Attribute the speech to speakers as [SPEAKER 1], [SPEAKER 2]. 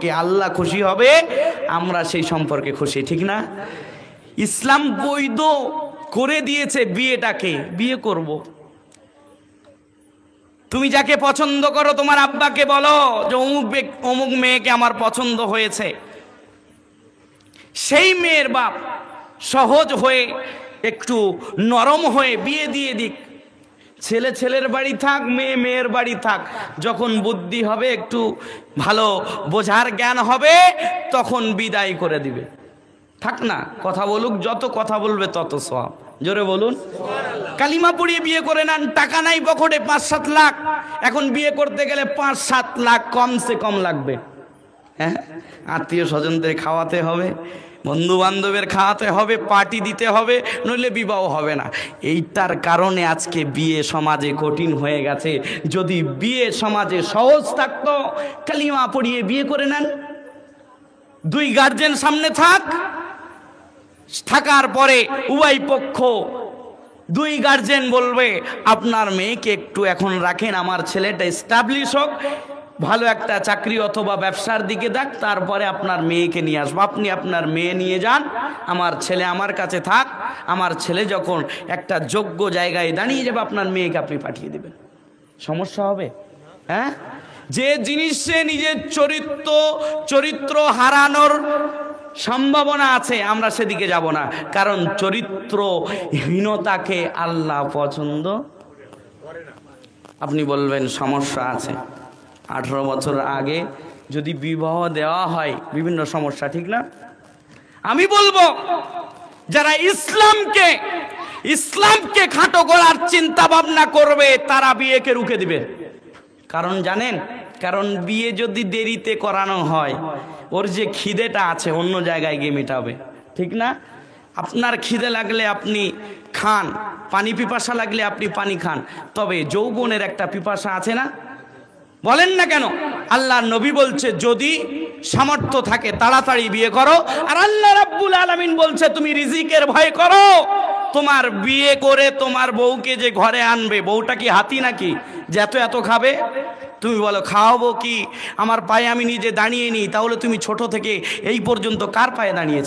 [SPEAKER 1] কে আল্লাহ খুশি হবে, আমরা সেই সম্পর্কে খুশি, ঠিক না? ইসলাম বৈধ করে দিয়েছে বিয়েটাকে, বিয়ে করব। তুমি যাকে পছন্দ করো তোমার আব্বাকে বলো যে অমুক মেয়েকে আমার পছন্দ হয়েছে। সেই মেয়ের বাপ সহজ হয়ে একটু নরম হয়ে বিয়ে দিয়ে দিক। ছেলে ছেলের বাড়ি থাক, মেয়ে মেয়ের বাড়ি থাক। যখন বুদ্ধি হবে, একটু ভালো বোঝার জ্ঞান হবে, তখন বিদায় করে দিবে। থাক না, কথা বলুক, যত কথা বলবে তত সওয়াব। জোরে বলুন কালিমা পড়িয়ে বিয়ে করে নেন। টাকা নাই পকেটে ৫-৭ লাখ, এখন বিয়ে করতে গেলে ৫-৭ লাখ কমসে কম লাগবে। হ্যাঁ, আত্মীয় স্বজনদের খাওয়াতে হবে, বন্ধু বান্ধবের খাওয়াতে হবে, পার্টি দিতে হবে, নইলে বিবাহ হবে না। এইটার কারণে আজকে বিয়ে সমাজে কঠিন হয়ে গেছে। যদি বিয়ে সমাজে সহজ থাকতো, কালিমা পড়িয়ে বিয়ে করে নেন, 2 গার্জেন সামনে থাকার পরে উভয় পক্ষ 2 গার্জেন বলবে আপনার মেয়েকে একটু এখন রাখেন, আমার ছেলেটা এস্টাবলিশ হোক, ভালো একটা চাকরি অথবা ব্যবসার দিকে দেখ, তারপরে আপনার মেয়েকে নিয়ে আসবো। আপনি আপনার মেয়ে নিয়ে যান, আমার ছেলে আমার কাছে থাক। আমার ছেলে যখন একটা যোগ্য জায়গায় দাঁড়িয়ে যাবে, আপনার মেয়েকে আপনি পাঠিয়ে দেবেন। সমস্যা হবে? হ্যাঁ, যে জিনিসে নিজের চরিত্র হারানোর সম্ভাবনা আছে, আমরা সেদিকে যাব না, কারণ চরিত্রহীনতাকে আল্লাহ পছন্দ করে না। আপনি বলবেন সমস্যা আছে, 18 বছর আগে যদি বিবাহ দেওয়া হয় বিভিন্ন সমস্যা, ঠিক না? আমি বলবো যারা ইসলামকে খাটো করার চিন্তা ভাবনা করবে, তারা বিয়েকে রুখে দিবে। কারণ জানেন, কারণ বিয়ে যদি দেরিতে করানো হয়, ওর যে খিদেটা আছে অন্য জায়গায় গিয়ে মেটাবে, ঠিক না? আপনার খিদে লাগলে আপনি খান, পানি পিপাসা লাগলে আপনি পানি খান, তবে যৌবনের একটা পিপাসা আছে না? বলেন না কেন? আল্লাহ নবী বলছে যদি সামর্থ্য থাকে তাড়াতাড়ি বিয়ে করো, আর আল্লাহ রাব্বুল আলামিন বলছে তুমি রিজিকের ভয় করো। তোমার বিয়ে করে তোমার বউকে যে ঘরে আনবে, বউটা কি হাতি নাকি যে এত এত খাবে? তুমি বলো খাওয়াবো কি, আমার পায়ে আমি নিজে দাঁড়িয়ে নিই, তাহলে তুমি ছোট থেকে এই পর্যন্ত কার পায়ে দাঁড়িয়েছো?